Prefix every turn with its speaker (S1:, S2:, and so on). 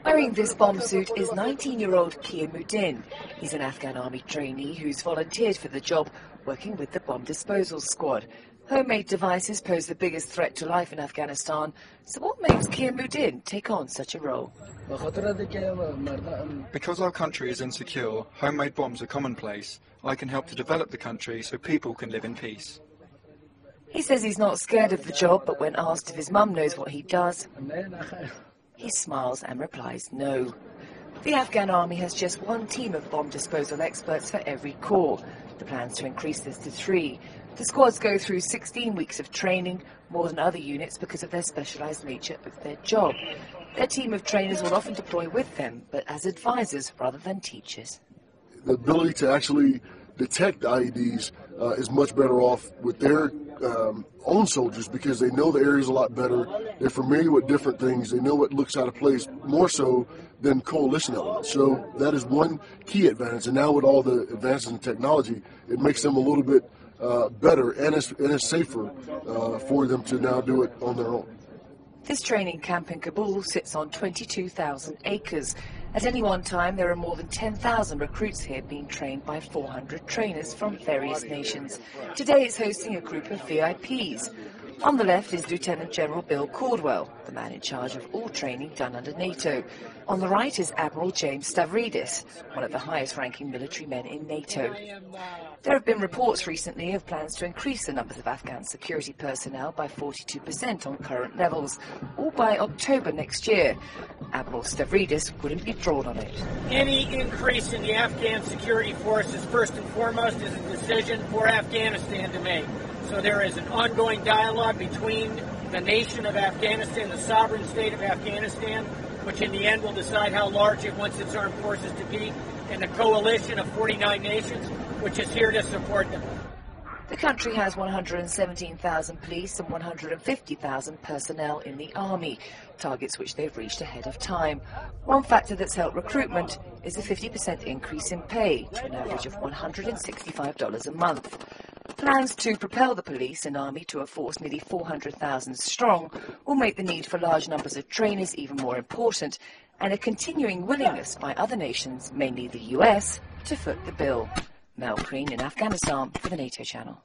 S1: Wearing this bomb suit is 19-year-old Kia Muddin. He's an Afghan army trainee who's volunteered for the job, working with the bomb disposal squad. Homemade devices pose the biggest threat to life in Afghanistan. So what makes Kia Muddin take on such a role?
S2: Because our country is insecure, homemade bombs are commonplace. I can help to develop the country so people can live in peace.
S1: He says he's not scared of the job, but when asked if his mum knows what he does, he smiles and replies no. The Afghan army has just one team of bomb disposal experts for every corps. The plan is to increase this to 3. The squads go through 16 weeks of training, more than other units because of their specialised nature of their job. Their team of trainers will often deploy with them, but as advisors rather than teachers.
S3: The ability to actually detect IEDs is much better off with their own soldiers because they know the areas a lot better. They're familiar with different things. They know what looks out of place more so than coalition elements. So that is one key advantage. And now with all the advances in technology, it makes them a little bit better and it's safer for them to now do it on their own.
S1: This training camp in Kabul sits on 22,000 acres. At any one time, there are more than 10,000 recruits here being trained by 400 trainers from various nations. Today it's hosting a group of VIPs. On the left is Lieutenant General Bill Caldwell, the man in charge of all training done under NATO. On the right is Admiral James Stavridis, one of the highest-ranking military men in NATO. There have been reports recently of plans to increase the numbers of Afghan security personnel by 42% on current levels, or by October next year. Admiral Stavridis wouldn't be drawn on it.
S4: Any increase in the Afghan security forces, first and foremost, is a decision for Afghanistan to make. So there is an ongoing dialogue between the nation of Afghanistan, the sovereign state of Afghanistan, which in the end will decide how large it wants its armed forces to be, and the coalition of 49 nations, which is here to support them.
S1: The country has 117,000 police and 150,000 personnel in the army, targets which they've reached ahead of time. One factor that's helped recruitment is a 50% increase in pay to an average of $165 a month. Plans to propel the police and army to a force nearly 400,000 strong will make the need for large numbers of trainers even more important, and a continuing willingness by other nations, mainly the US, to foot the bill. Mel Green in Afghanistan for the NATO channel.